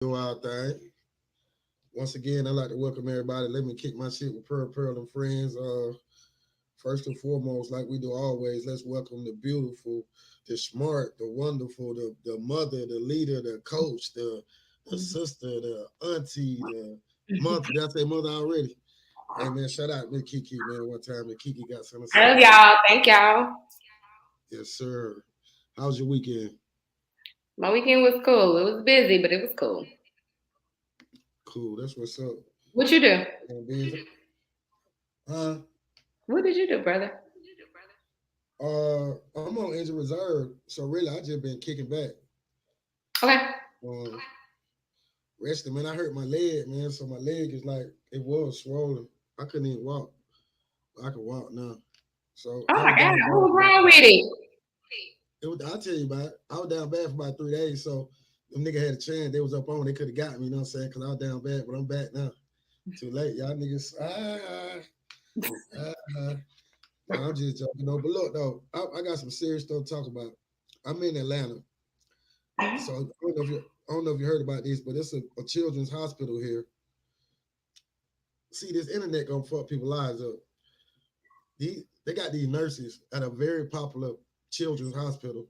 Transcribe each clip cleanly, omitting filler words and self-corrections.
Do our thing. Once again, I'd like to welcome everybody. Let me kick my shit with Pearl and friends. First and foremost, like we do always, let's welcome the beautiful, the smart, the wonderful, the mother, the leader, the coach, the sister, the auntie, the mother. Did I say mother already? Hey man, shout out to Kiki, man. One time the Kiki got something to say. Love y'all. Thank y'all. Yes, sir. How's your weekend? My weekend was cool. It was busy, but it was cool. Cool. That's what's up. What you do? Busy. Huh? What did you do, brother? I'm on injured reserve, so really I just been kicking back. Okay. Um, Resting, man. I hurt my leg, man. So my leg is like it was swollen. I couldn't even walk. I can walk now. So Oh I my was God. down bad What was for about wrong with it? I'll tell you about it. I was down bad for about 3 days. So them nigga had a chance. They was up on. They could have got me. You know what I'm saying? Because I was down bad, but I'm back now. Too late, y'all niggas. Ah. No, I'm just joking. No, but look though, I got some serious stuff to talk about. I'm in Atlanta, so I don't know if you heard about this, but it's a children's hospital here. See, this internet gonna fuck people's lives up. They got these nurses at a very popular children's hospital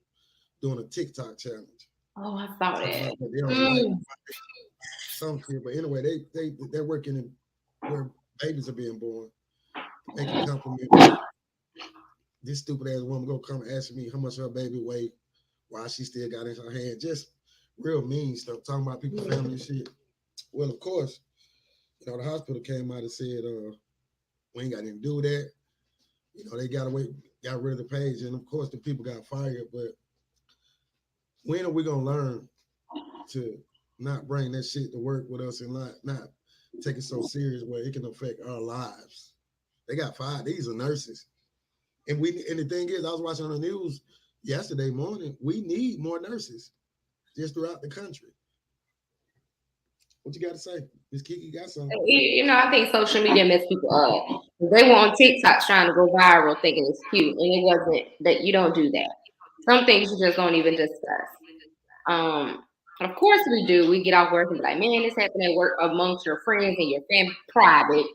doing a TikTok challenge. Oh, I saw Talking that. about that they don't like Mm. some shit, but anyway, they're working in where babies are being born, making compliment me. This stupid ass woman gonna come asking me how much her baby weigh, why she still got it in her hand. Just real mean stuff, talking about people's family and shit. Well, of course, the hospital came out and said, we ain't got anything to do with that. They got rid of the page, and of course the people got fired. But when are we gonna learn to not bring that shit to work with us and not take it so serious where it can affect our lives? They got fired. These are nurses. And the thing is, I was watching on the news yesterday morning. We need more nurses just throughout the country. What you got to say? Miss Kiki got some. I think social media messed people up. They were on TikTok trying to go viral thinking it's cute, and it wasn't that you don't do that. Some things you just don't even discuss. Um, of course we do. We get off work and be like, man, this happened at work amongst your friends and your family, private.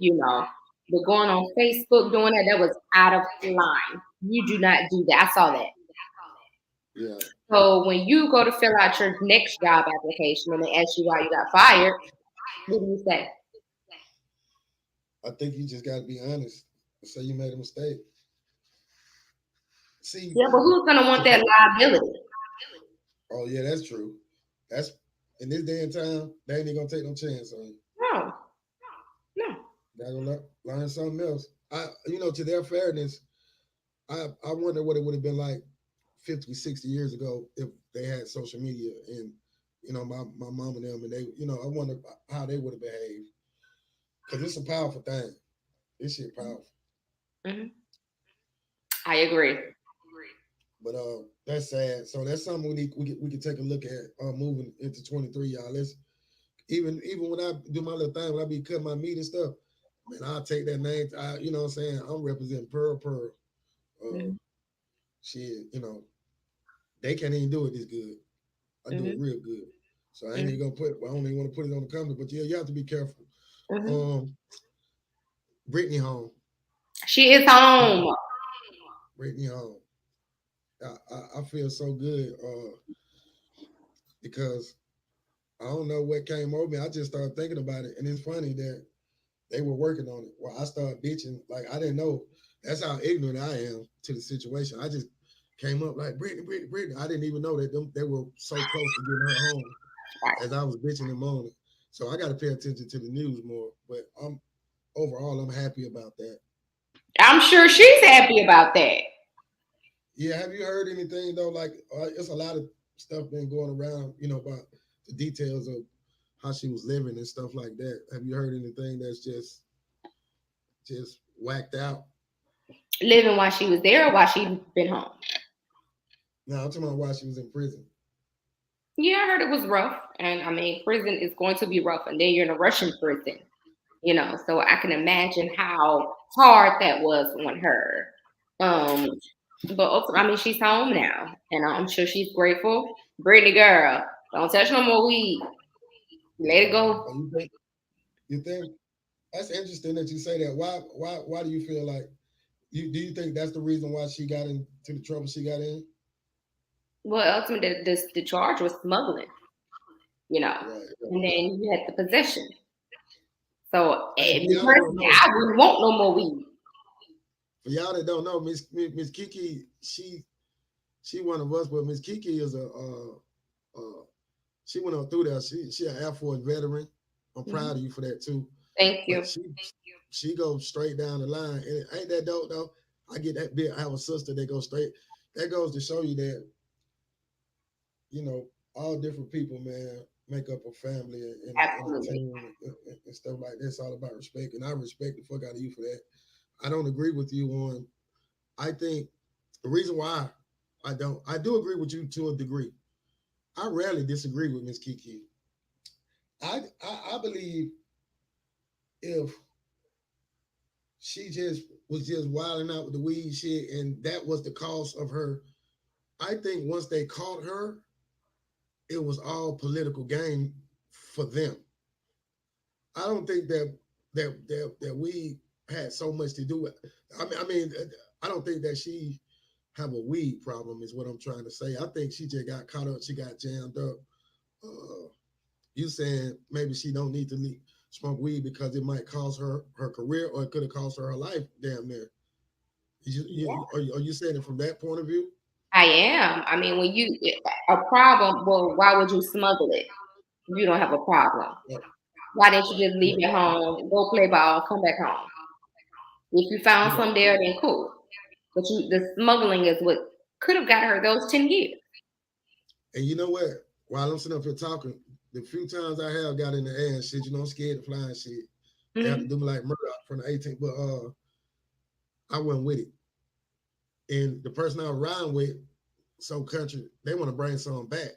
But going on Facebook doing that was out of line. You do not do that. I saw that. Yeah, So when you go to fill out your next job application and they ask you why you got fired, what do you say? I think you just got to be honest and say you made a mistake. See, Yeah, but who's gonna want to that put, liability? oh yeah, that's true. That's in this day and time, they ain't even gonna take no chance on you. No, no. Gotta go learn something else. To their fairness, I wonder what it would have been like 50, 60 years ago if they had social media and my mom and them and they I wonder how they would have behaved because it's a powerful thing. This shit powerful. Hmm. I agree. But that's sad. So that's something we can take a look at moving into 23, y'all. Let's even when I do my little thing, when I be cutting my meat and stuff, man, I'll take that name. You know what I'm saying? I'm representing Pearl. Uh, Hmm. shit, they can't even do it this good. I do it Hmm. real good. So I ain't Hmm. even gonna I don't even want to put it on the company, but yeah, you have to be careful. Hmm. Um, Brittany home. She is home. Brittany home. I feel so good because I don't know what came over me. I just started thinking about it, and it's funny that they were working on it. Well, I started bitching like I didn't know. That's how ignorant I am to the situation. I just came up like Brittany. I didn't even know that they were so close to getting her home as I was bitching and moaning. So I got to pay attention to the news more. But I'm happy about that. I'm sure she's happy about that. Yeah, have you heard anything though? Like, it's a lot of stuff been going around, about the details of how she was living and stuff like that. Have you heard anything that's just whacked out? Living while she was there or while she been home. No, I'm talking about why she was in prison. Yeah, I heard it was rough. And I mean, prison is going to be rough. And then you're in a Russian prison. So I can imagine how hard that was on her. Um, but ultimately, I mean, she's home now. And I'm sure she's grateful. Brittany girl, don't touch no more weed. Let it go. Oh, you think that's interesting that you say that. Why do you feel like do you think that's the reason why she got into the trouble she got in? Well, ultimately, the charge was smuggling, you know, Right. and then you had the possession. So, Hey, for me y'all that don't personally, know, I wouldn't want no more weed. for y'all that don't know, Miss Kiki, she one of us, but Miss Kiki is she went on through that. She an Air Force veteran. I'm proud of you for that too. Thank But you. she goes straight down the line. And ain't that dope though? I get that bit. I have a sister that goes straight. That goes to show you that, all different people, man, make up a family and a Absolutely. team and stuff like that. It's all about respect. And I respect the fuck out of you for that. I don't agree with you on, I think the reason why I do agree with you to a degree. I rarely disagree with Miss Kiki. I believe if she just was just wilding out with the weed shit and that was the cause of her, I think once they caught her, it was all political game for them. I don't think that we had so much to do with. I mean, I don't think that she have a weed problem. Is what I'm trying to say. I think she just got caught up. She got jammed up. You saying maybe she don't need to smoke weed because it might cause her career or it could have cost her life. Damn near. Are you saying it from that point of view? I am. I mean, when you a problem, well, why would you smuggle it? You don't have a problem. Yeah. Why didn't you just leave Yeah. it home, go play ball, come back home? If you found Yeah. some there, then cool. But the smuggling is what could have got her those 10 years. And you know what? While I'm sitting up here talking, the few times I have got in the air and shit, I'm scared to fly and shit. They have to do me like Murdoch from the 18th, but I went with it. And the person I was riding with, so country, they want to bring some back.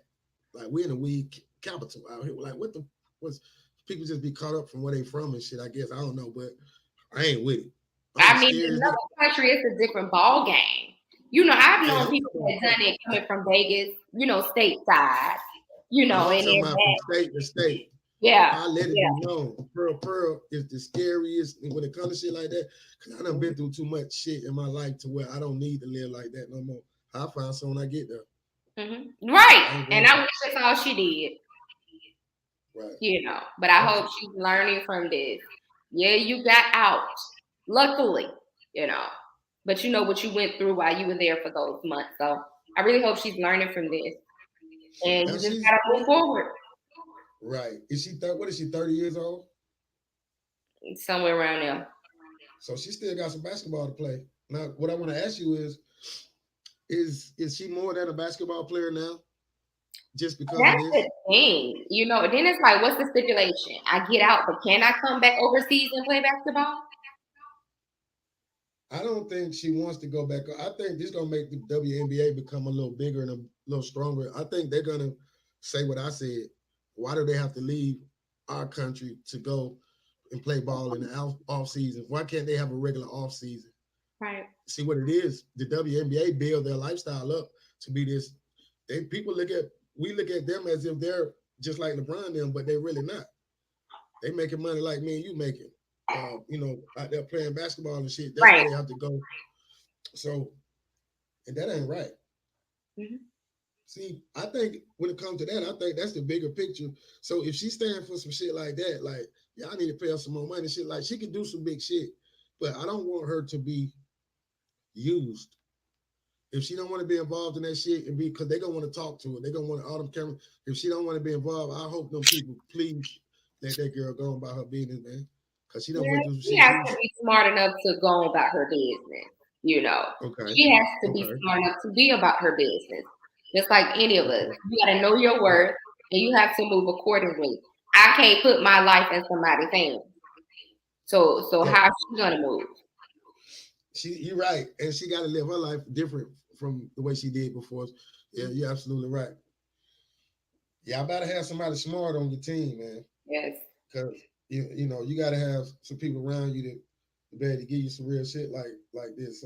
Like we in the weed capital out here. Like what the was people just be caught up from where they from and shit. I guess I don't know, but I ain't with it. I'm I mean, scared as another country is a different ball game. You know, I've yeah, known people that done it coming from Vegas, stateside, and I'm talking then about from state to state. yeah, I let it yeah. be known. Pearl is the scariest when it comes to shit like that. Cause I done been through too much shit in my life to where I don't need to live like that no more. I'll find someone I get there. Right. And I wish that's all she did. Right. But I hope she's learning from this. Yeah, you got out, luckily, but you know what you went through while you were there for those months. So I really hope she's learning from this. And Now you just gotta move forward. Right. Is she what is she, 30 years old? Somewhere around there. So she still got some basketball to play. Now, what I want to ask you is she more than a basketball player now? Just because of That's this? the thing. Then it's like, what's the stipulation? I get out, but can I come back overseas and play basketball? I don't think she wants to go back. I think this is gonna make the WNBA become a little bigger and a little stronger. I think they're gonna say what I said. Why do they have to leave our country to go and play ball in the off season? Why can't they have a regular off season? Right. See what it is. The WNBA build their lifestyle up to be this. We look at them as if they're just like LeBron them, but they're really not. They making money like me and you making. Out there playing basketball and shit. That's where they have to go. So, and that ain't right. Mm-hmm. See, I think when it comes to that, I think that's the bigger picture. So if she's standing for some shit like that, like, yeah, I need to pay her some more money, shit, like she can do some big shit, but I don't want her to be used. If she don't want to be involved in that shit and because they're gonna want to talk to her, they're gonna want all them cameras. If she don't want to be involved, I hope them people please let that girl go about her business, man. Cause she don't went through some She shit. has to be smart enough to go about her business. Okay. She has to be smart enough to be about her business. Just like any of us. You gotta know your worth and you have to move accordingly. I can't put my life in somebody's hands. So how's she gonna move? You're right. And she gotta live her life different from the way she did before. Yeah, you're absolutely right. Yeah, I better have somebody smart on your team, man. Yes. Because you gotta have some people around you to be able to give you some real shit like this.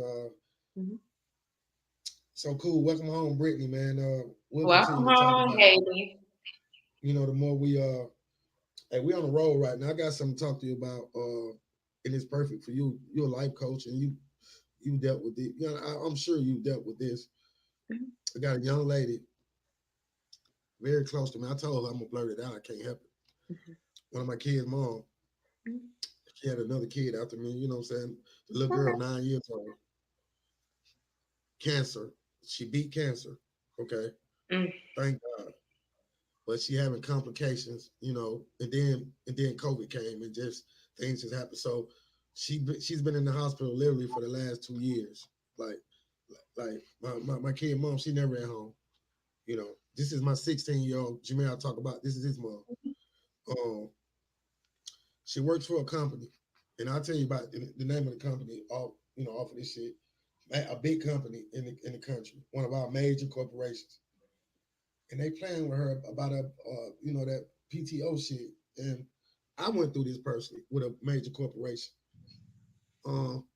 So cool. Welcome home, Brittany, man. We'll Welcome home, baby. the more we Hey, we on the road right now. I got something to talk to you about. And it's perfect for you. You're a life coach, and you dealt with it. You know, I'm sure you dealt with this. Mhm. I got a young lady very close to me. I told her I'm gonna blurt it out. I can't help it. Mhm. One of my kids' mom, Mhm. she had another kid after me. You know what I'm saying? The little girl, Okay. 9 years old, cancer. She beat cancer. Okay, Mm. thank God. But she having complications. You know, and then COVID came and just things just happened. So she's been in the hospital literally for the last 2 years. Like my kid mom, she never at home. You know, this is my 16-year-old Jamel I talk about. This is his mom. Um, she works for a company, and I'll tell you about the name of the company. All off of this shit, a big company in the country, one of our major corporations, and they playing with her about that PTO shit. And I went through this personally with a major corporation. Um,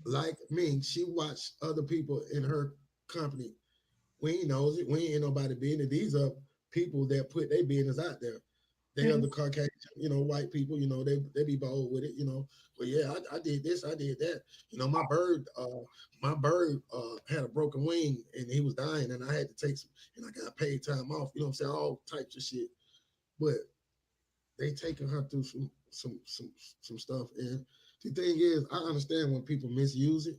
like me, she watched other people in her company. We ain't knows it. We ain't nobody business. These are people that put their business out there. They are Mhm. the Caucasian, white people. They be bold with it. But yeah, I did this, I did that. My bird had a broken wing and he was dying, and I had to take some, and I got paid time off. You know what I'm saying? All types of shit. But they taking her through some stuff. And the thing is, I understand when people misuse it.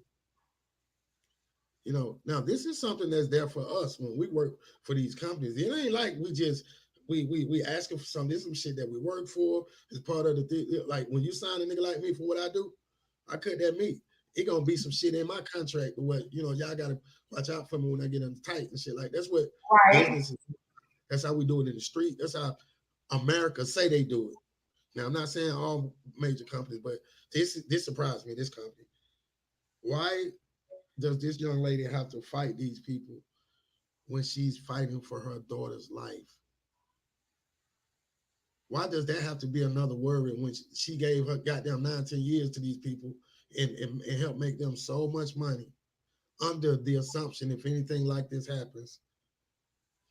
Now this is something that's there for us when we work for these companies. It ain't like we just we asking for something. This is some shit that we work for. It's part of the thing. Like when you sign a nigga like me for what I do, I cut that meat. It gonna be some shit in my contract or what, y'all gotta watch out for me when I get under tight and shit. Like that's what Right. business is. That's how we do it in the street. That's how America say they do it. Now I'm not saying all major companies, but this surprised me, this company. Why does this young lady have to fight these people when she's fighting for her daughter's life? Why does that have to be another worry when she gave her goddamn 9, 10 years to these people and help make them so much money under the assumption if anything like this happens,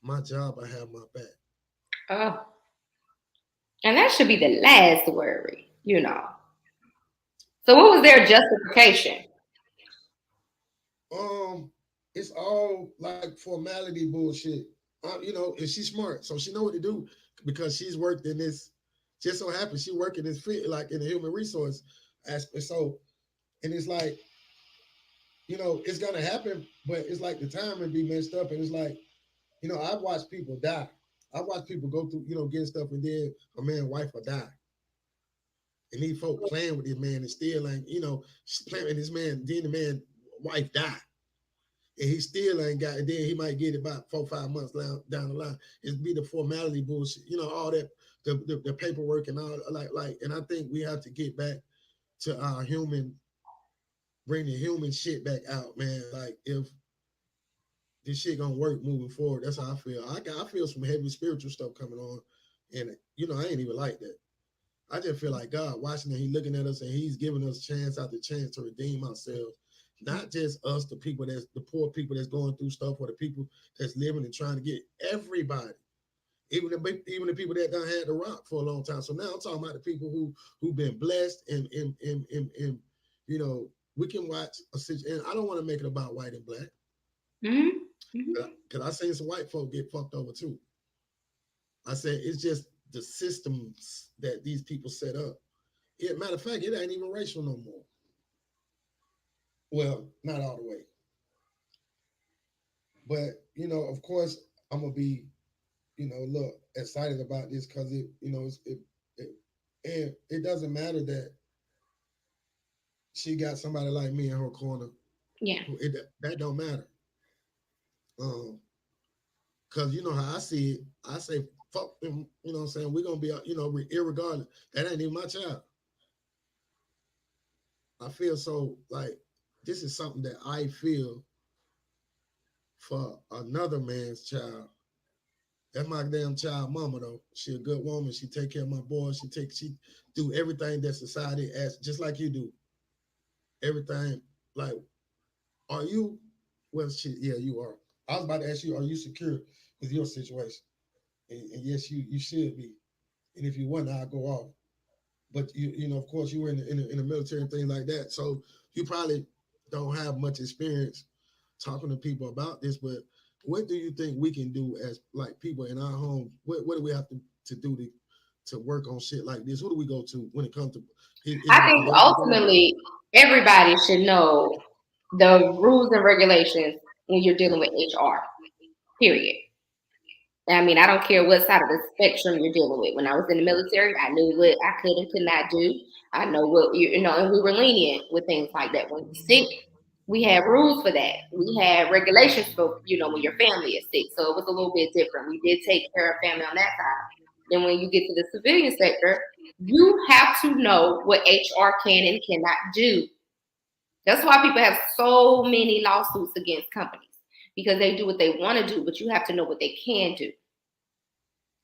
my job, I have my back. Oh, and that should be the last worry. So what was their justification? Um, it's all like formality bullshit. And she's smart, so she know what to do because she's worked in this. Just so happens she worked in this field, like in the human resource aspect. So, and it's like, it's gonna happen, but it's like the timing be messed up, and it's like, I've watched people die. I watch people go through, getting stuff, and then a man, wife will die, and these folk playing with this man and still ain't, playing with this man. Then the man, wife died and he still ain't got it. Then he might get it about 4 5 months down the line. It's be the formality bullshit, all that the paperwork and all like. And I think we have to get back to our human, bring the human shit back out, man. Like if this shit gonna work moving forward, that's how I feel. I feel some heavy spiritual stuff coming on, and I ain't even like that. I just feel like God watching and He looking at us and He's giving us chance after chance to redeem ourselves. Not just us, the people that's the poor people that's going through stuff, or the people that's living and trying to get everybody, even the people that done had the rock for a long time. So now I'm talking about the people who've been blessed and we can watch a situation. And I don't want to make it about white and black Hmm. Hmm. because I seen some white folk get fucked over too. I said it's just the systems that these people set up. Matter of fact, it ain't even racial no more. Well, not all the way, but of course, I'm gonna be, look excited about this because it, and it doesn't matter that she got somebody like me in her corner. Yeah. That don't matter. Because how I see it, I say fuck them. You know what I'm saying? We're gonna be, irregardless. That ain't even my child. I feel so like this is something that I feel for another man's child. That's my damn child mama though. She a good woman. She take care of my boys. She do everything that society asks, just like you do. Everything like, are you? Well, shit, yeah, you are. I was about to ask you, are you secure with your situation? And yes, you should be. and if you want, I'll go off. But you know, of course, you were in the military and things like that, so you probably don't have much experience talking to people about this. But what do you think we can do as like people in our home? What do we have to do to work on shit like this? Who do we go to when it comes to? Is I it a think political thing? ultimately everybody should know the rules and regulations when you're dealing with HR. Period. I mean, I don't care what side of the spectrum you're dealing with. When I was in the military, I knew what I could and could not do. I know what you know, and we were lenient with things like that. When you're sick, we had rules for that. We had regulations for when your family is sick. So it was a little bit different. We did take care of family on that side. Then when you get to the civilian sector, you have to know what HR can and cannot do. That's why people have so many lawsuits against companies because they do what they want to do, but you have to know what they can do.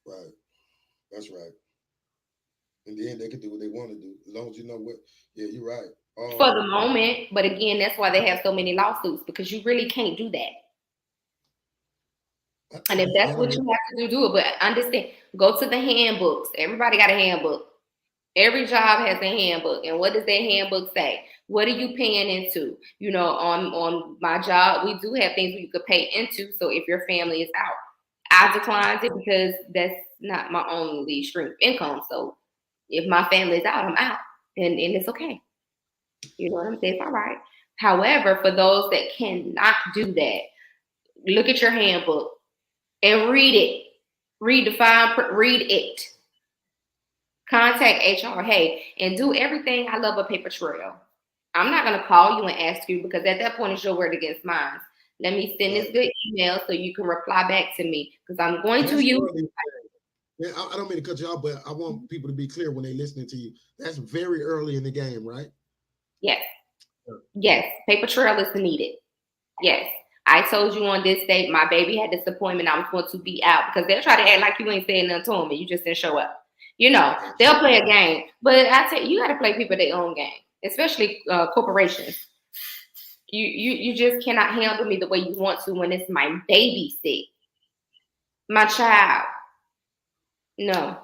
Right. That's right. In the end, they can do what they want to do as long as you know what. Yeah, you're right. For the moment. But again, that's why they have so many lawsuits because you really can't do that. And if that's what you have to do it. But understand, go to the handbooks. Everybody got a handbook. Every job has a handbook. And what does that handbook say? What are you paying into? On my job, we do have things you could pay into. So if your family is out, I declined it because that's not my only stream of income. So if my family is out, I'm out. And it's okay. You know what I'm saying? It's all right. However, for those that cannot do that, look at your handbook and read it. Read the fine print, read it. Contact HR, hey, and do everything. I love a paper trail. I'm not gonna call you and ask you because at that point it's your word against mine. Let me send this good email so you can reply back to me because I'm going to use. Yeah, I don't mean to cut you off, but I want people to be clear when they're listening to you. That's very early in the game, right? Yes. Yes. Paper trail is needed. Yes. I told you on this date my baby had this appointment. I was going to be out because they'll try to act like you ain't saying nothing to them and you just didn't show up. They'll play a game. But I tell you got to play people their own game, especially corporations. You just cannot handle me the way you want to when it's my baby sick. My child. No.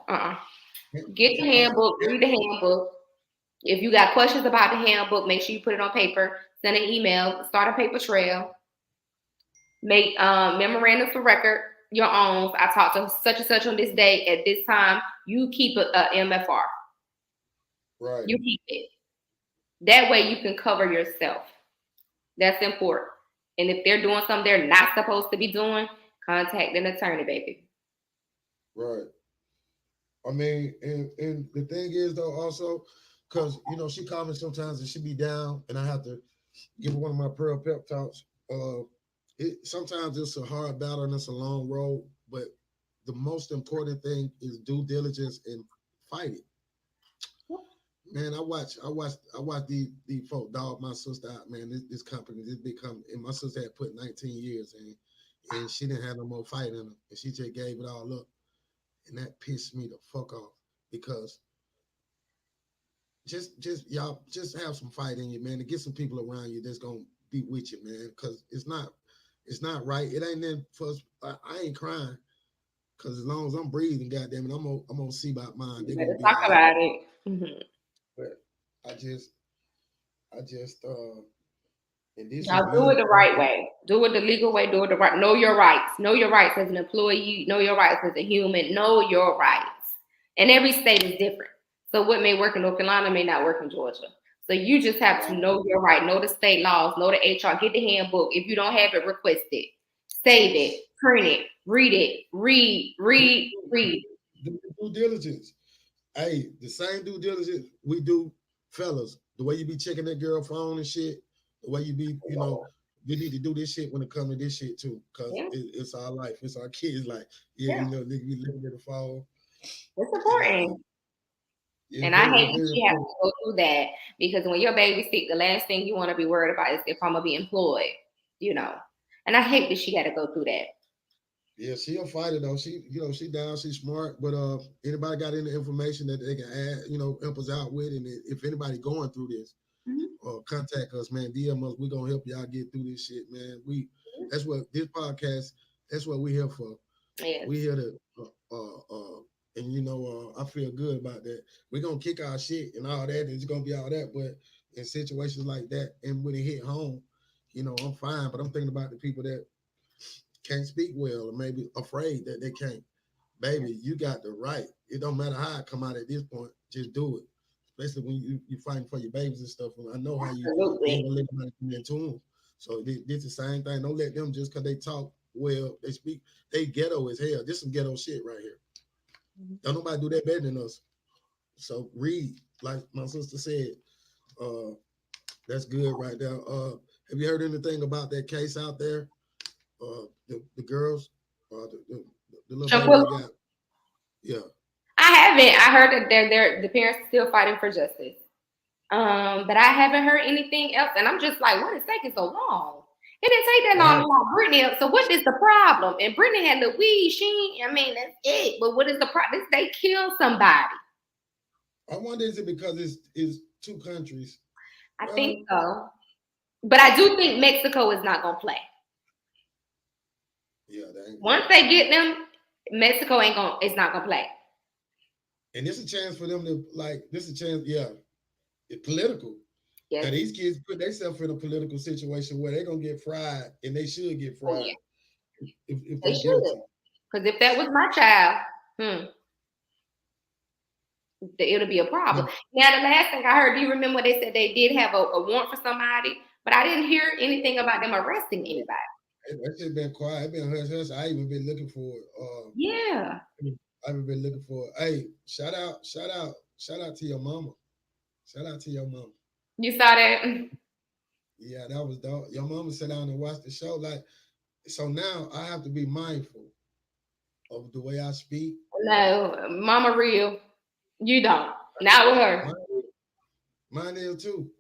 Get the handbook, read the handbook. If you got questions about the handbook, make sure you put it on paper, send an email, start a paper trail, make memorandum for record, your own. I talked to such and such on this day at this time. You keep a MFR. Right. You keep it. That way you can cover yourself. That's important. And if they're doing something they're not supposed to be doing, contact an attorney, baby. Right. I mean, and the thing is though, also, because she called me sometimes and she be down, and I have to give her one of my Pearl pep talks. Sometimes it's a hard battle and it's a long road, but the most important thing is due diligence and fight it. Man, I watch these folk dog my sister out, man. This company, this big company, and my sister had put 19 years in, and she didn't have no more fight in her, and she just gave it all up, and that pissed me the fuck off because just y'all just have some fight in you, man, to get some people around you that's gonna be with you, man, because it's not right. It ain't then for us. I ain't crying because as long as I'm breathing, goddamn it, I'm gonna see about mine. They're gonna be talk about it. Mm-hmm. But I just and this Y'all is do it me. the right way. Do it the legal way. Do it the right. Know your rights. Know your rights as an employee. Know your rights as a human. Know your rights. And every state is different. So what may work in North Carolina may not work in Georgia. So you just have to know your right. Know the state laws. Know the HR. Get the handbook. If you don't have it, request it. Save it. Print it. Read it. Read. Due diligence. Hey, the same due diligence we do, fellas. The way you be checking that girl phone and shit. The way you be, we need to do this shit when it comes to this shit too, because it's our life, it's our kids' life. Nigga, we living in the fall. It's important. And I hate that you have to go through that because when your baby's sick, the last thing you want to be worried about is if I'm gonna be employed, And I hate that she got to go through that. Yeah, she'll fight it though. She down, she's smart. But anybody got any information that they can add, help us out with, and if anybody going through this, contact us, man. DM us. We're gonna help y'all get through this shit, man. That's what this podcast. That's what we're here for. Yes. We're here to And I feel good about that. We're gonna kick our shit and all that. It's gonna be all that, but in situations like that, and when it hit home, I'm fine. But I'm thinking about the people that can't speak well, or maybe afraid that they can't. Baby, you got the right. It don't matter how it come out at this point. Just do it. Especially when you fighting for your babies and stuff. And I know how you ain't Absolutely. gonna let nobody come into them. So this is the same thing. Don't let them just because they talk well, they speak, they ghetto as hell. This some ghetto shit right here. Don't nobody do that better than us. So read, like my sister said. Uh, that's good right there. Have you heard anything about that case out there? The girls, the little baby Tranquilla. they got. Yeah. I haven't. I heard that the parents are still fighting for justice. But I haven't heard anything else, and I'm just like, what is taking so long? It didn't take that long to lock Brittany up. So what is the problem? And Brittany had the weed. I mean, that's it. But what is the problem? They killed somebody. I wonder is it because it's two countries? I think so. But I do think Mexico is not gonna play. Yeah, Once they get them, Mexico is not gonna play. And this is a chance for them to this is a chance, yeah. It's political. Yes. Now these kids put themselves in a political situation where they're gonna get fried, and they should get fried. Oh, yeah. If they should. Because if that was my child, it'll be a problem. Yeah. Now, the last thing I heard, do you remember they said they did have a warrant for somebody, but I didn't hear anything about them arresting anybody. That shit been quiet. It been hush hush. I even been looking for it. Yeah. I've been looking for it. Hey, shout out to your mama. Shout out to your mama. You saw that? Yeah, that was dope. Your mama sat down and watched the show. So now I have to be mindful of the way I speak. No, mama real. You don't. Not with her. Mine is too.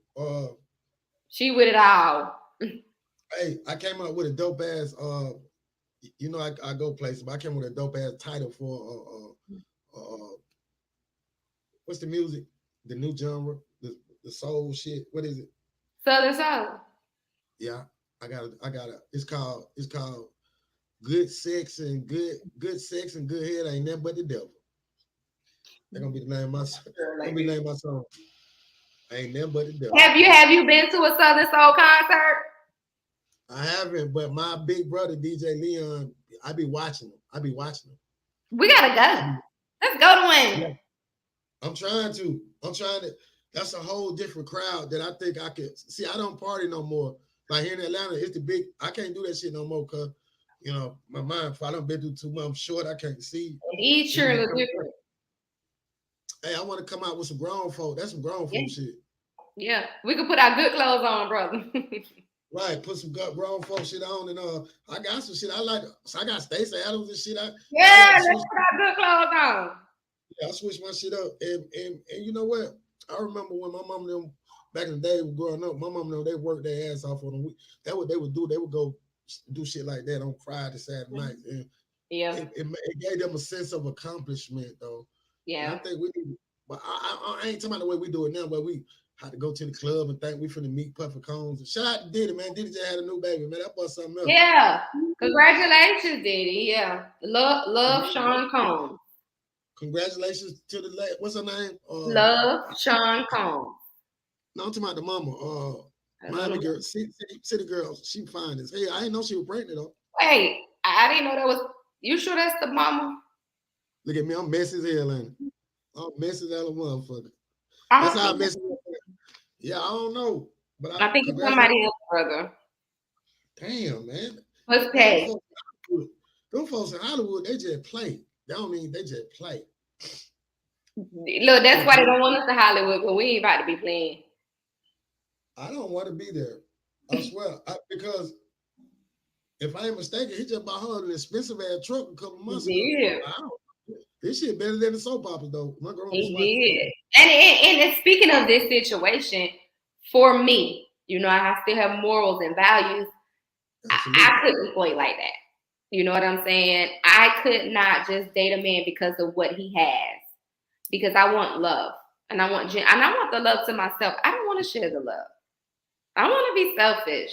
She with it all. Hey, I came up with a dope ass. I go places, but I came with a dope ass title for what's the music? The new genre, the soul shit. What is it? Southern soul. Yeah, I got it. It's called Good Sex and Good Head Ain't Nothing But the Devil. That's gonna be the name of my song. Gonna be the name of my song. Ain't Nothing But the Devil. Have you been to a Southern Soul concert? I haven't, but my big brother DJ Leon, I be watching him. We gotta go. Let's go to one. Yeah. I'm trying to. That's a whole different crowd that I think I can see. I don't party no more. Like here in Atlanta, it's the big. I can't do that shit no more because my mind. If I don't been through too much, I'm short. I can't see. Each sure look different. Hey, I want to come out with some grown folk. That's some grown folk shit. Yeah, we can put our good clothes on, brother. Right, put some grown folk shit on, and I got some shit I like. So I got Stacey Adams and shit. Let's put our good clothes on. Yeah, I switched my shit up, and you know what? I remember when my mom and them back in the day growing up. My mom and them, they worked their ass off on the week. That's what they would do. They would go do shit like that on Friday, Saturday night, and it gave them a sense of accomplishment, though. Yeah, and I think we need. But I ain't talking about the way we do it now, where we had to go to the club and think we finna meet Puffy Combs. And shout out to Diddy, man. Diddy just had a new baby, man. That was something else. Yeah, congratulations, Diddy. Yeah, love Sean Combs. Congratulations to the what's her name? Love Sean Combs. No, I'm talking about the mama. Miami girl, city girl. She fine as hell. I didn't know she was pregnant though. Wait, I didn't know that was. You sure that's the mama? Look at me, I'm messy as hell, ain't it? I'm messy as hell, motherfucker. That's how I mess with. Yeah, I don't know, but I think it's somebody else, brother. Damn, man. Let's pay. Them folks in Hollywood, they just play. They don't mean they just play. Look, that's why they don't want us to Hollywood, because we ain't about to be playing. I don't want to be there. I swear. Because if I ain't mistaken, he just bought her an expensive ass truck a couple months ago. This shit better than the soap operas, though. My girl did. And speaking of this situation, for me, I still have morals and values. I couldn't play like that. You know what I'm saying? I could not just date a man because of what he has. Because I want love. And I want the love to myself. I don't want to share the love. I want to be selfish.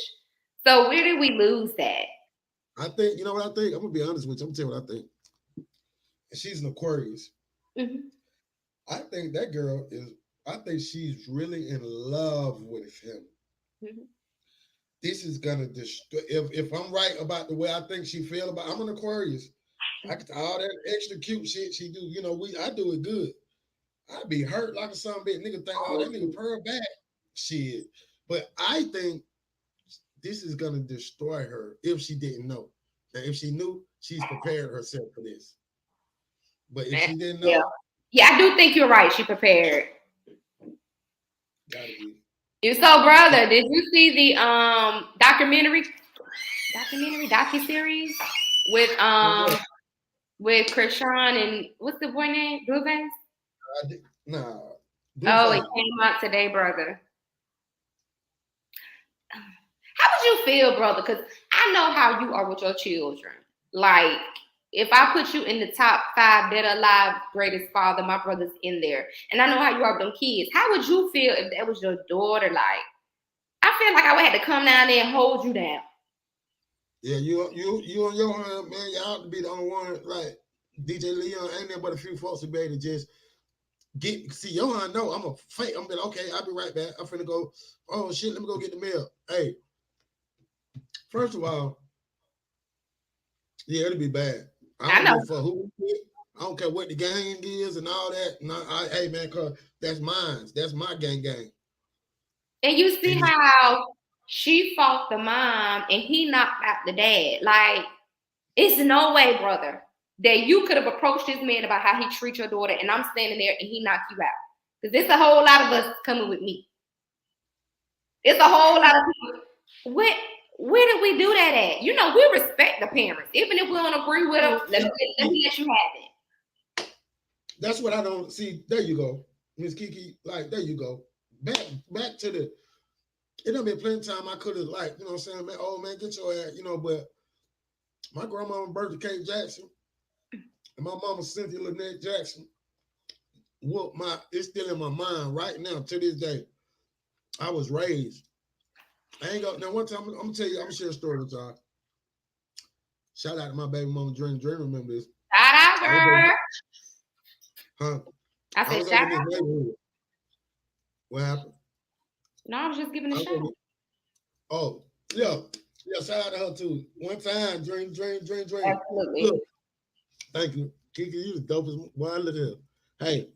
So where did we lose that? I think, you know what I think? I'm going to be honest with you. I'm going to tell you what I think. She's an Aquarius. Mm-hmm. I think that girl is. I think she's really in love with him. Mm-hmm. This is gonna destroy. If I'm right about the way I think she feel about, I'm an Aquarius. I could all that extra cute shit she do. You know, I do it good. I'd be hurt like a son of a bitch. Nigga think, oh, that nigga pearl back. Shit. But I think this is gonna destroy her if she didn't know. Now, if she knew, she's prepared herself for this. But if she didn't Yeah. know, Yeah, I do think you're right. She prepared. gotta be. You so brother, did you see the docu series with On what? with Krishan and what's the boy name? Blueface? Nah, Oh, it Blueface. came out today, brother. How would you feel, brother? Because I know how you are with your children. Like, if I put you in the top 5 dead or alive greatest father, my brother's in there. And I know how you are with them kids. How would you feel if that was your daughter? Like, I feel like I would have to come down there and hold you down. Yeah, you on your hand, man. You ought to be the only one. Like DJ Leon, ain't there but a few folks to be able to just see Johan. No, I'm a fake. I'm like, okay, I'll be right back. I'm finna go. Oh shit, let me go get the mail. Hey, first of all, yeah, it'll be bad. I I don't know. give a fuck who. I don't care what the gang is and all that. And hey man, cause that's mine. That's my gang. And you see And how she fought the mom and he knocked out the dad. Like, it's no way, brother, that you could have approached this man about how he treats your daughter, and I'm standing there and he knocked you out. Because there's a whole lot of us coming with me. It's a whole lot of people. Where did we do that at? You know, we respect the parents. Even if we don't agree with them, let me let you have it. that's what I don't see. There you go, Miss Kiki. Like there you go. Back to the. It done been plenty of time I could have like, you know what I'm saying, man, oh man, get your ass, you know, but my grandmama Bertha K. Jackson and my mama Cynthia Lynette Jackson, it's still in my mind right now to this day. I was raised. I ain't got now one time I'm gonna tell you, I'm gonna share a story with y'all. Shout out to my baby mama Dream. Remember this. Shout out, girl. Huh? I I said, was over shout in this out. neighborhood. What happened? No, I was just giving a shout. Oh, yeah. Yeah, shout out to her too. One time, Dream. Absolutely. Look, thank you. Kiki, you the dopest boy. Look at her. Hey,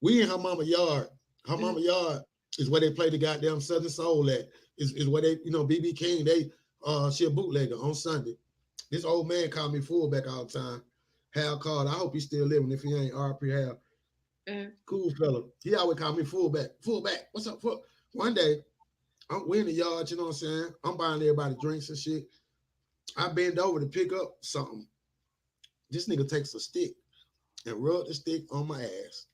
we in her mama yard. Her mama yard is where they play the goddamn Southern Soul at. Is where they, BB King, she a bootlegger on Sunday. This old man called me fullback all the time. Hal Carter. I hope he's still living. If he ain't, RP Hal. Cool fella. He always called me fullback. Fullback. What's up? One day, we in the yard, you know what I'm saying? I'm buying everybody drinks and shit. I bend over to pick up something. This nigga takes a stick and rub the stick on my ass.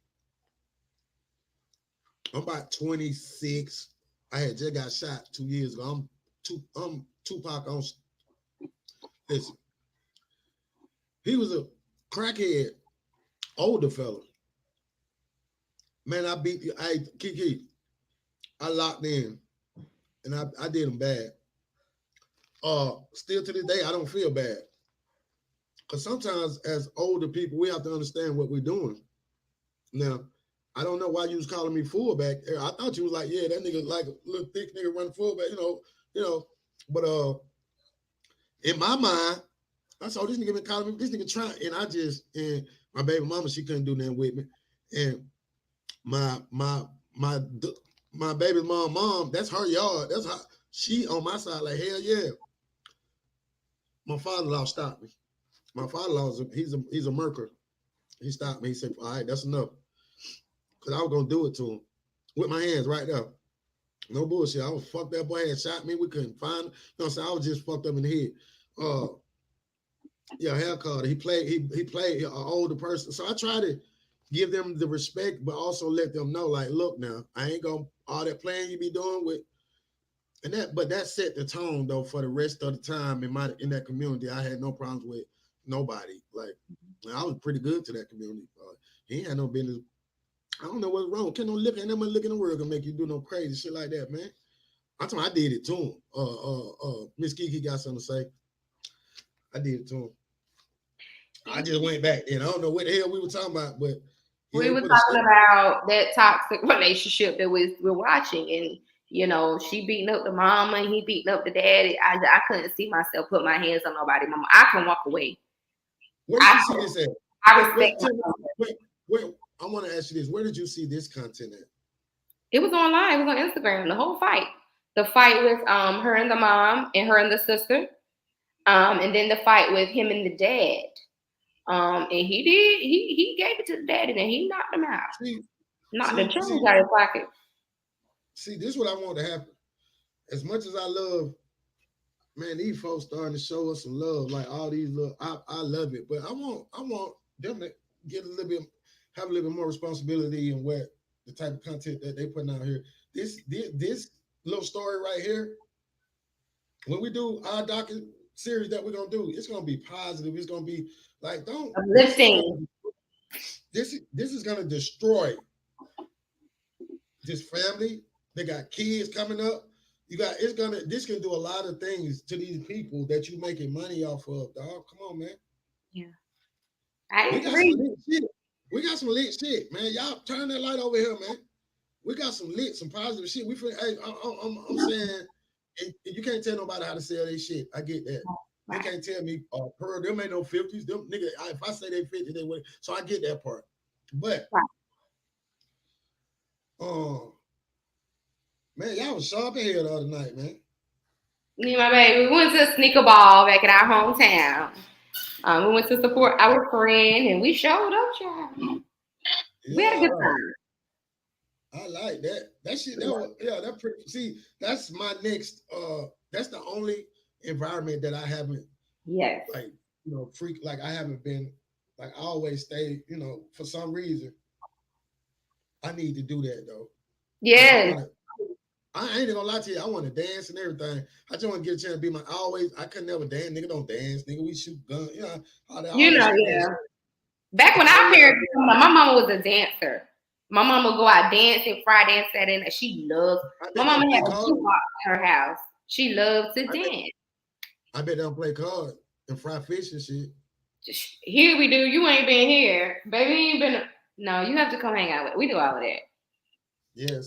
I'm about 26. I had just got shot 2 years ago. I'm Tupac on. Listen, he was a crackhead, older fella. Man, I beat you. Kiki, I locked in and I did him bad. Still to this day, I don't feel bad. Because sometimes as older people, we have to understand what we're doing. Now, I don't know why you was calling me fullback. I thought you was like, yeah, that nigga like a little thick nigga running fullback, But in my mind, I saw this nigga been calling me, this nigga trying, and my baby mama, she couldn't do nothing with me. And my baby mom, that's her yard. That's how she on my side, like, hell yeah. My father-in-law stopped me. My father-in-law he's a murker. He stopped me. He said, all right, that's enough. Because I was going to do it to him with my hands right there. No bullshit. I was fucked. That boy had shot me. We couldn't find him. You know what I'm saying? I was just fucked up in the head. Yeah, Hal Carter. He played an older person. So I try to give them the respect, but also let them know, like, look now, I ain't going to, all that playing you be doing with, but that set the tone though for the rest of the time in that community. I had no problems with nobody. Like, I was pretty good to that community. He ain't had no business. I don't know what's wrong. Can't no look in the world gonna make you do no crazy shit like that, man. I did it to him. Miss Kiki got something to say. I did it to him. I just went back then. I don't know what the hell we were talking about, but He We ain't were put a talking stick. about that toxic relationship that we're watching, and she beating up the mama and he beating up the daddy. I couldn't see myself put my hands on nobody. Mama, I can walk away. Where did you see this at? I respect. Wait, I want to ask you this. Where did you see this content at? It was online. It was on Instagram. The whole fight. The fight with her and the mom and her and the sister. And then the fight with him and the dad. And he gave it to the daddy and he knocked him out. Knocked the change out of his pocket. See, this is what I want to happen. As much as I love, man, these folks starting to show us some love, like all these love. I love it, but I want them to get a little bit, have a little bit more responsibility in what the type of content that they putting out here. This little story right here. When we do our docu series that we're gonna do, it's gonna be positive. It's gonna be like uplifting. This is gonna destroy this family. They got kids coming up. This can do a lot of things to these people that you making money off of, dog. Come on, man. Yeah. I agree. We got some lit shit, man. Y'all turn that light over here, man. We got some positive shit. I'm saying, you can't tell nobody how to sell their shit. I get that. Right. They can't tell me, Pearl, them ain't no 50s. Them nigga, if I say they 50, they would. So I get that part. But man, y'all was sharp in here the other night, man. Me and my baby, we went to a sneaker ball back in our hometown. We went to support our friend, and we showed up, child. Yeah, we had a good time. I like that. That shit, that pretty. See, that's my next. That's the only environment that I haven't. Yes. Like, freak. Like, I haven't been. Like, I always stay. For some reason, I need to do that though. Yeah. I ain't gonna lie to you. I want to dance and everything. I just want to get a chance to be I could never dance. Nigga don't dance. Nigga, we shoot guns. Yeah. Back when our parents, my mama was a dancer. My mama would go out dancing Friday and Saturday night. She loved. My mama had a shoebox in her house. She loved to dance. I bet they don't play cards and fry fish and shit. Here we do. You ain't been here, baby. You ain't been. No, you have to come hang out with. We do all of that. Yeah,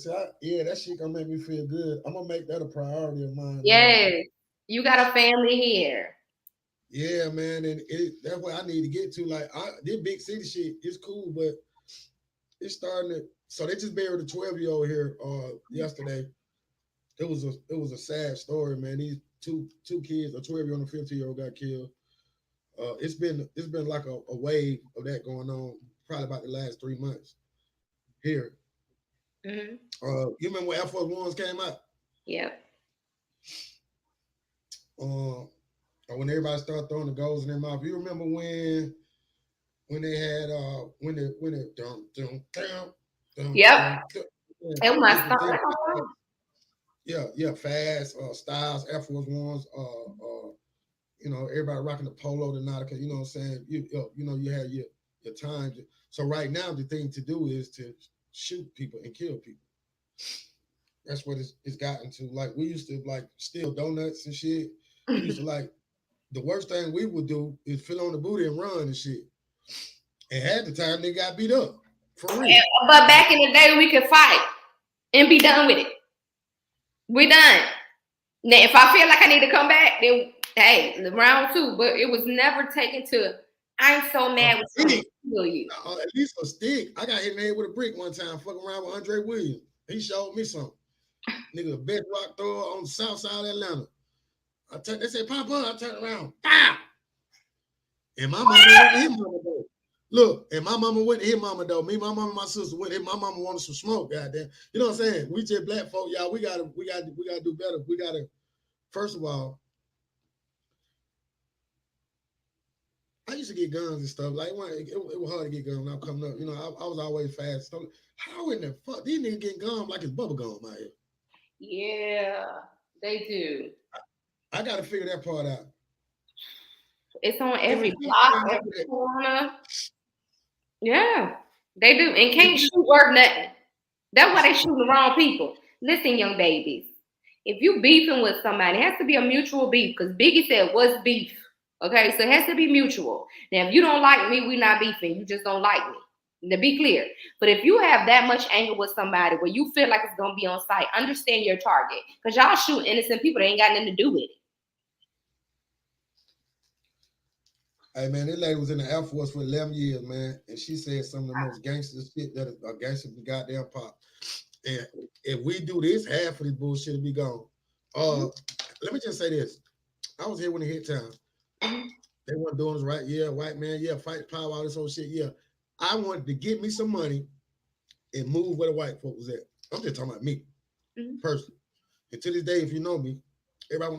that shit gonna make me feel good. I'm gonna make that a priority of mine. Yes, man. You got a family here. Yeah, man, and that's what I need to get to. Like, this big city shit is cool, but it's starting to. So they just buried a 12-year-old here yesterday. It was a sad story, man. These two kids, a 12-year-old and a 15-year-old, got killed. It's been like a wave of that going on, probably about the last 3 months here. Mm-hmm. You remember when Air Force Ones came out? Yep. When everybody started throwing the goals in their mouth. You remember when they had when it dum. Yep. It was yeah, Fast, Styles, Air Force Ones, everybody rocking the Polo, the Nautica, you know what I'm saying? You had your times. So right now the thing to do is to shoot people and kill people. That's what it's gotten to. Like, we used to like steal donuts and shit. We used to like, the worst thing we would do is fill on the booty and run and shit. And half the time they got beat up. For real. But back in the day we could fight and be done with it. We're done. Now if I feel like I need to come back, then hey, round 2. But it was never taken to I'm so mad with you. At least a stick. I got hit in the head with a brick one time, fucking around with Andre Williams. He showed me something. Nigga, a bedrock thrower on the south side of Atlanta. They said, pop up. I turned around. Pow! And my mama went to his mama though. Look, and my mama went to his mama though. Me, my mama, and my sister went. My mama wanted some smoke, goddamn. You know what I'm saying? We just black folk, y'all. We gotta do better. We gotta, first of all, I used to get guns and stuff. Like, it was hard to get guns when I was coming up. I was always fast. So how in the fuck these niggas getting guns like it's bubble gum out here? Yeah, they do. I gotta figure that part out. It's on every block, every corner. Yeah, they do. And can't shoot worth nothing. That's why they shooting the wrong people. Listen, young babies, if you beefing with somebody, it has to be a mutual beef, because Biggie said, what's beef? Okay, so it has to be mutual. Now, if you don't like me, we're not beefing. You just don't like me. To be clear. But if you have that much anger with somebody where you feel like it's gonna be on site, understand your target. Because y'all shoot innocent people that ain't got nothing to do with it. Hey man, this lady was in the Air Force for 11 years, man, and she said some of the most gangster shit that a gangster can goddamn pop. And if we do this, half of this bullshit will be gone. Let me just say this. I was here when it hit town. They weren't doing this right. Yeah, white man, yeah, fight power, all this whole shit. Yeah. I wanted to get me some money and move where the white folk was at. I'm just talking about me, personally. And to this day, if you know me, everybody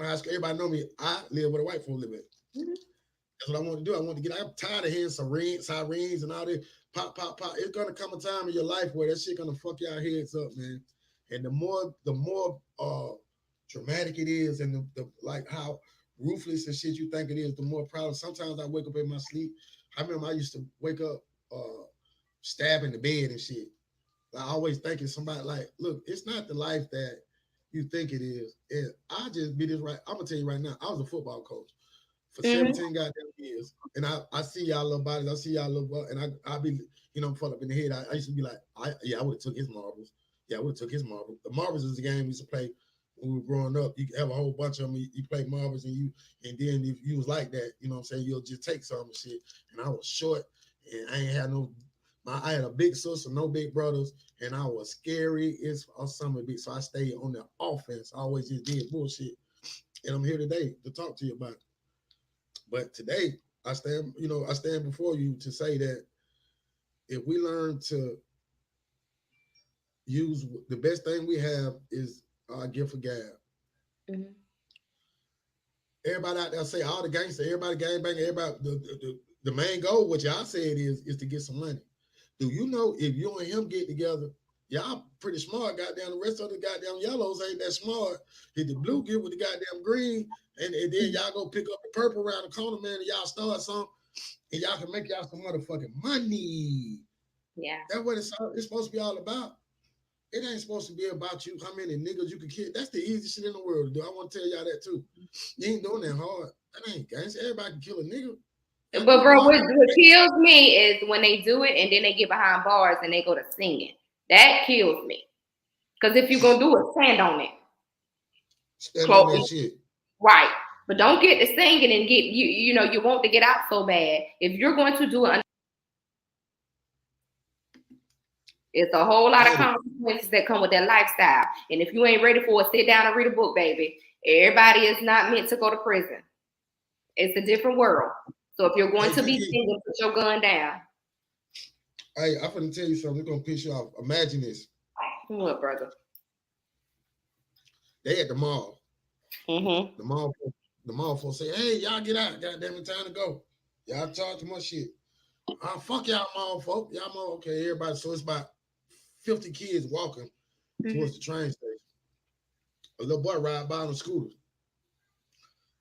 know me, I live where the white folk live at. That's what I want to do. I want to get. I'm tired of hearing sirens and all this pop, pop, pop. It's gonna come a time in your life where that shit gonna fuck y'all heads up, man. And the more dramatic it is, and the like how ruthless and shit you think it is, the more proud. Sometimes I wake up in my sleep. I remember I used to wake up stabbing the bed and shit. I always thinking somebody like, look, it's not the life that you think it is. And I just be this right. I'm gonna tell you right now. I was a football coach for 17 goddamn years. And I see y'all little bodies, I see y'all little, and I be, fucked up in the head. I used to be like, I would have took his marbles. Yeah, I would have took his marbles. The marbles is a game we used to play when we were growing up. You have a whole bunch of them. You play marbles, and then if you was like that, you know what I'm saying, you'll just take some and shit. And I was short, and I ain't had I had a big sister, no big brothers, and I was scary as something big. So I stayed on the offense. I always just did bullshit. And I'm here today to talk to you about it. But today, I stand before you to say that if we learn to use the best thing we have is our gift of gab. Everybody out there say all the gangsters, everybody gangbang, everybody the main goal, what y'all said is to get some money. Do you know if you and him get together, y'all pretty smart, goddamn. The rest of the goddamn yellows ain't that smart. If the blue get with the goddamn green, and then y'all go pick up the purple around the corner, man, and y'all start something, and y'all can make y'all some motherfucking money. Yeah. That's what it's supposed to be all about. It ain't supposed to be about you, how many niggas you can kill. That's the easiest shit in the world to do. I want to tell y'all that too. You ain't doing that hard. That ain't gangster. Everybody can kill a nigga. But bro, what kills me is when they do it and then they get behind bars and they go to singing. That kills me. Because if you're gonna do it, stand on it. Stand on that shit. Right. But don't get to singing and get you want to get out so bad. If you're going to do it, it's a whole lot of consequences that come with that lifestyle. And if you ain't ready for it, sit down and read a book, baby. Everybody is not meant to go to prison. It's a different world. So if you're going to be singing, put your gun down. Hey, I'm gonna tell you something. It's gonna piss you off. Imagine this. What, brother? They at the mall. Mm-hmm. The mall folks say, "Hey, y'all get out. Goddamn it, time to go. Y'all talk too much shit. Fuck y'all mall folk. Y'all mall, okay, everybody." So it's about 50 kids walking towards the train station. A little boy ride by on a scooter.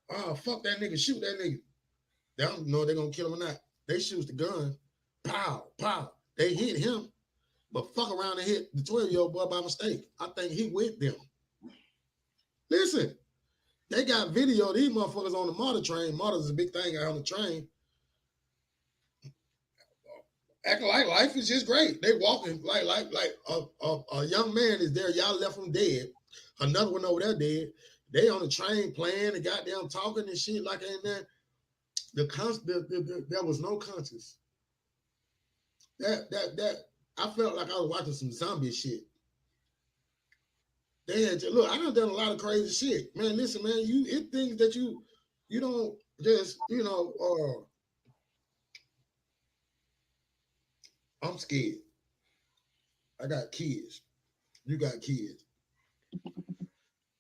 Oh, fuck that nigga. Shoot that nigga. They don't know they're gonna kill him or not. They shoot the gun. Pow, pow. They hit him, but fuck around and hit the 12-year-old boy by mistake. I think he with them. Listen, they got video of these motherfuckers on the MARTA train. MARTA is a big thing out on the train. Acting like life is just great. They walking like a young man is there. Y'all left him dead. Another one over there dead. They on the train playing and goddamn talking and shit like ain't that. There was no conscience. That I felt like I was watching some zombie shit. They had look. I done a lot of crazy shit, man. Listen, man. It things that you don't just I'm scared. I got kids. You got kids.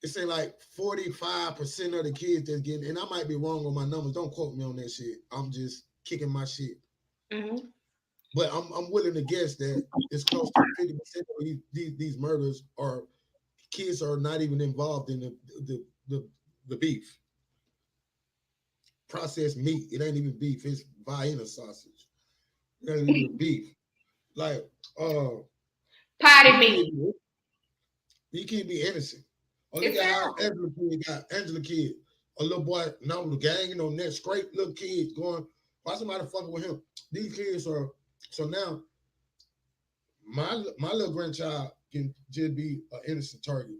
It say like 45% of the kids that's getting, and I might be wrong on my numbers. Don't quote me on that shit. I'm just kicking my shit. Mm-hmm. But I'm willing to guess that it's close to 50% of these murders are kids are not even involved in the beef. Processed meat. It ain't even beef. It's Vienna sausage. It ain't even beef. Like potty meat. You can't be innocent. Oh, look at how Angela Kid, a little boy, now the gang on that scrape little kids going, why somebody fucking with him? These kids are so now my little grandchild can just be an innocent target.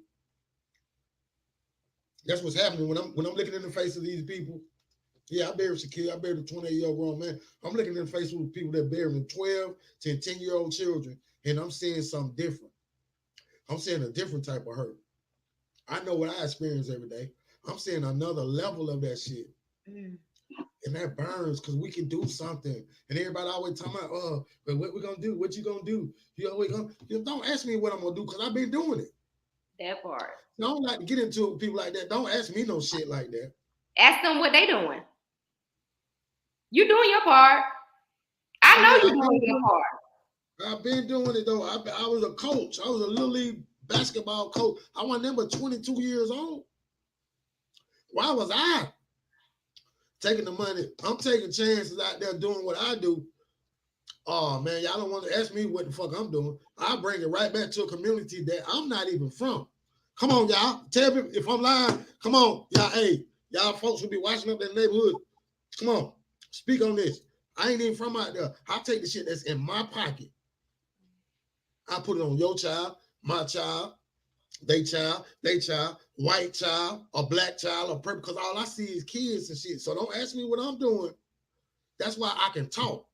That's what's happening when I'm looking in the face of these people. Yeah, I buried Shaquille. I buried a 28-year-old grown man. I'm looking in the face of people that burying 12 to 10-year-old children, and I'm seeing something different. I'm seeing a different type of hurt. I know what I experience every day. I'm seeing another level of that shit. Mm. And that burns because we can do something. And everybody always talking about, but what we gonna do? What you gonna do? You always gonna don't ask me what I'm gonna do because I've been doing it. That part. I don't like to get into it with people like that. Don't ask me no shit like that. Ask them what they doing. You doing your part. I I know mean, you doing your part. I've been doing it though. I was a coach. I was a little league basketball coach. I was number 22 years old. Why was I taking the money? I'm taking chances out there doing what I do. Oh man, y'all don't want to ask me what the fuck I'm doing. I bring it right back to a community that I'm not even from. Come on, y'all. Tell me if I'm lying. Come on, y'all. Hey, y'all folks will be watching up in the neighborhood. Come on, speak on this. I ain't even from out there. I take the shit that's in my pocket. I put it on your child, my child, they child, white child, a black child, or purple, because all I see is kids and shit. So don't ask me what I'm doing. That's why I can talk.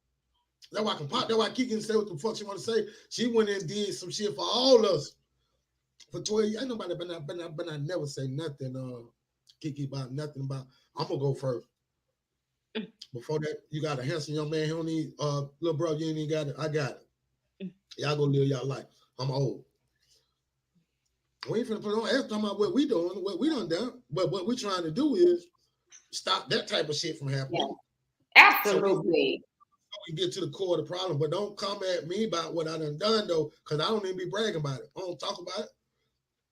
That's why I can pop. That's why Kiki can say what the fuck she want to say. She went and did some shit for all of us for 12 years. Ain't nobody but I never say nothing, Kiki, about nothing about. I'm gonna go first. Before that, you got a handsome young man. He don't need little bro, you ain't even got it. I got it. Y'all go live y'all life. I'm old. We ain't finna put on ask talking about what we doing, what we done. But what we trying to do is stop that type of shit from happening. Yeah. Absolutely. So we get to the core of the problem. But don't come at me about what I done though, because I don't even be bragging about it. I don't talk about it.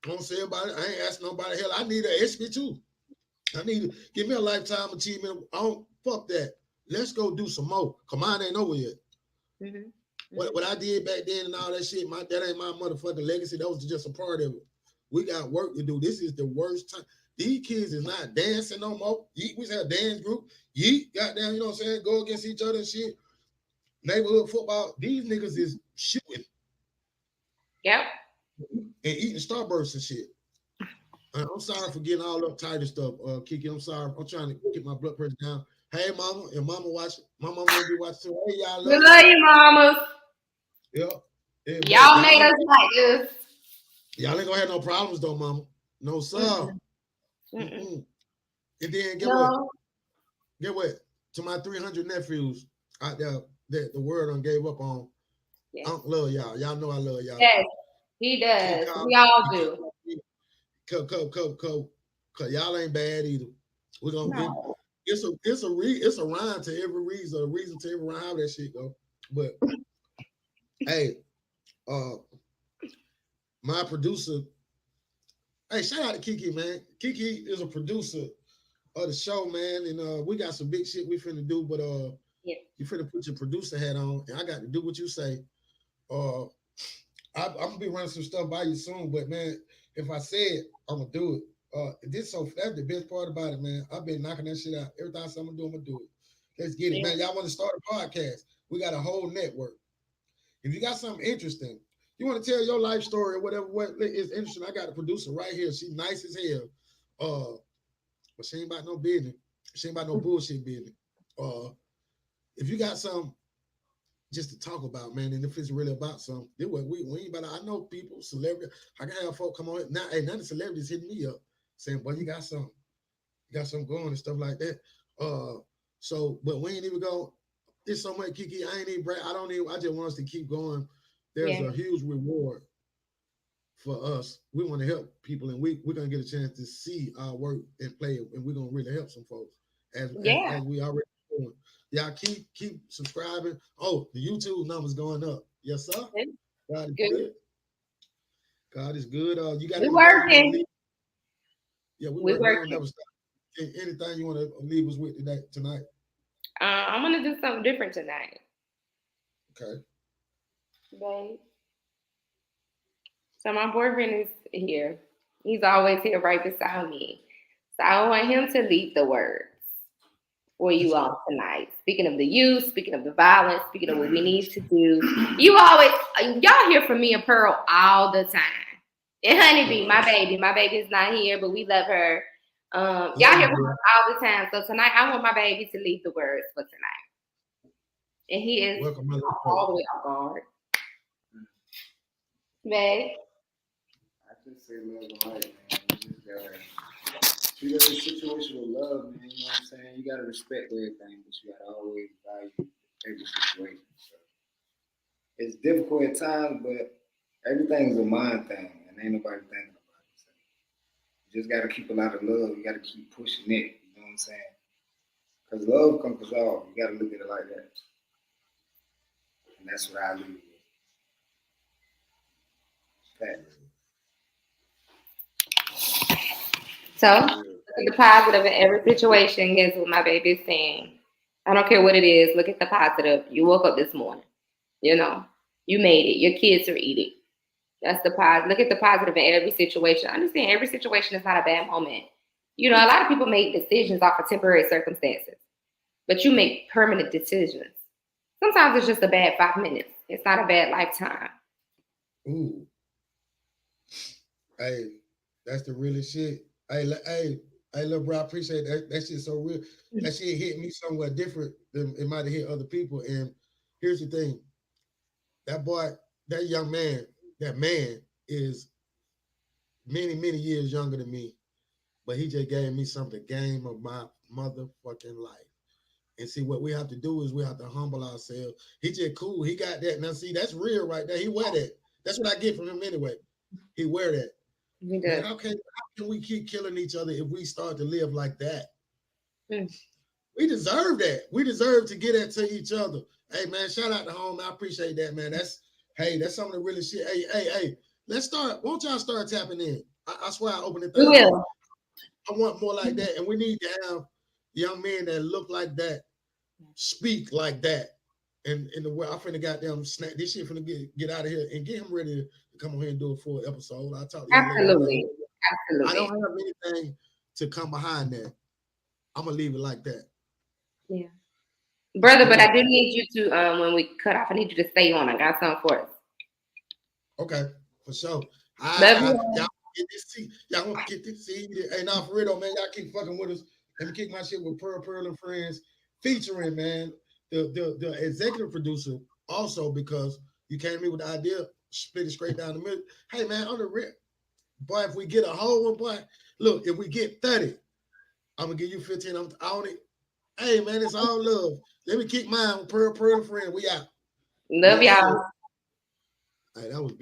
I don't say about it. I ain't asking nobody. Hell, I need an SB too. I need to give me a lifetime achievement. I don't fuck that. Let's go do some more. Come on, ain't over yet. Mm-hmm. What I did back then and all that shit, that ain't my motherfucking legacy. That was just a part of it. We got work to do. This is the worst time. These kids is not dancing no more. We had a dance group. Goddamn, you know what I'm saying? Go against each other and shit. Neighborhood football. These niggas is shooting. Yep. And eating Starbursts and shit. I'm sorry for getting all uptight and stuff, Kiki. I'm sorry. I'm trying to get my blood pressure down. Hey, mama, and mama watching. My mama will be watching too. Hey, y'all. We love you, mamas. Yeah. Y'all made us like this. Y'all ain't gonna have no problems though, mama. No, sir. Mm-hmm. Mm-hmm. And then get what? Get what? To my 300 nephews out there that the world done gave up on. Yes. I love y'all. Y'all know I love y'all. Yes, he does. We all do. Cause y'all ain't bad either. We're gonna it's a rhyme to every reason, a reason to every rhyme, how that shit go. But hey, my producer, hey, shout out to Kiki, man. Kiki is a producer of the show, man, and we got some big shit we finna do, but you finna put your producer hat on, and I got to do what you say. I'm gonna be running some stuff by you soon, but man, if I say it, I'm gonna do it. That's the best part about it, man. I've been knocking that shit out. Everything I say I'm gonna do, I'm gonna do it. Let's get it, man. Y'all want to start a podcast? We got a whole network. If you got something interesting, you want to tell your life story or whatever, what is interesting, I got a producer right here. She's nice as hell. But she ain't about no business. She ain't about no bullshit business. If you got something just to talk about, man, and if it's really about something, we ain't about. I know people, celebrities. I can have folk come on now. Hey, none of the celebrities hitting me up saying, "Boy, you got something going and stuff like that." So, but we ain't even go. It's so much, Kiki. I ain't even. I just want us to keep going. There's a huge reward for us. We want to help people, and we're gonna get a chance to see our work and play it, and we're gonna really help some folks as we already doing. Y'all keep subscribing. Oh, the YouTube numbers going up. Yes, sir. God is good. God is good. You got we working. Yeah, we're working. Never stop. Anything you want to leave us with tonight? I'm gonna do something different tonight. Okay. Babe. So my boyfriend is here. He's always here right beside me. So I want him to lead the words. for you all tonight. Speaking of the youth, speaking of the violence, speaking of what we need to do. Y'all hear from me and Pearl all the time. And Honeybee, my baby is not here, but we love her. Y'all hear from us all the time. So tonight, I want my baby to lead the words for tonight. And he is all the way off guard. Babe. I just say love and light, man. You just gotta treat every situation with love, man. You know what I'm saying? You gotta respect everything, but you gotta always value every situation. So it's difficult at times, but everything's a mind thing, and ain't nobody thinking about it. So you just gotta keep a lot of love. You gotta keep pushing it. You know what I'm saying? Because love conquers all. You gotta look at it like that. And that's what I leave with. Thanks. So, look at the positive in every situation. Guess what my baby is saying? I don't care what it is. Look at the positive. You woke up this morning. You know, you made it. Your kids are eating. That's the positive. Look at the positive in every situation. Understand every situation is not a bad moment. You know, a lot of people make decisions off of temporary circumstances, but you make permanent decisions. Sometimes it's just a bad 5 minutes. It's not a bad lifetime. Ooh. Hey, that's the realest shit. Hey, little bro, I appreciate that. That shit's so real. That shit hit me somewhere different than it might have hit other people. And here's the thing. That boy, that young man, that man is many, many years younger than me. But he just gave me something, the game of my motherfucking life. And see, what we have to do is we have to humble ourselves. He just cool. He got that. Now, see, that's real right there. He wear that. That's what I get from him anyway. He wear that. Man, how can we keep killing each other if we start to live like that? We deserve that. We deserve to get that to each other. Hey, man, shout out to home. I appreciate that, man. That's some of the really shit. Hey, let's start. Won't y'all start tapping in? I swear I open it. We will. I want more like that. And we need to have young men that look like that, speak like that. And in the way I'm finna goddamn snap this shit finna get out of here and get him ready to come on here and do a full episode. I'll talk to you Absolutely. later. I don't have anything to come behind that. I'm gonna leave it like that. Yeah. Brother, but I do need you to when we cut off, I need you to stay on. I got something for us. Okay, for sure. Y'all get this seed. Y'all want to get this seed. Hey, now for real though, man, y'all keep fucking with us. Let me kick my shit with Pearl and Friends, featuring, man, the executive producer also, because you came to me with the idea, split it straight down the middle. Hey, man, on the rip, boy, if we get a whole one, boy, look, if we get 30, I'm gonna give you 15. I'm on it. Hey, man, it's all love. Let me kick mine with Pearl and Friends. We out. Love y'all. Hey, that was beautiful.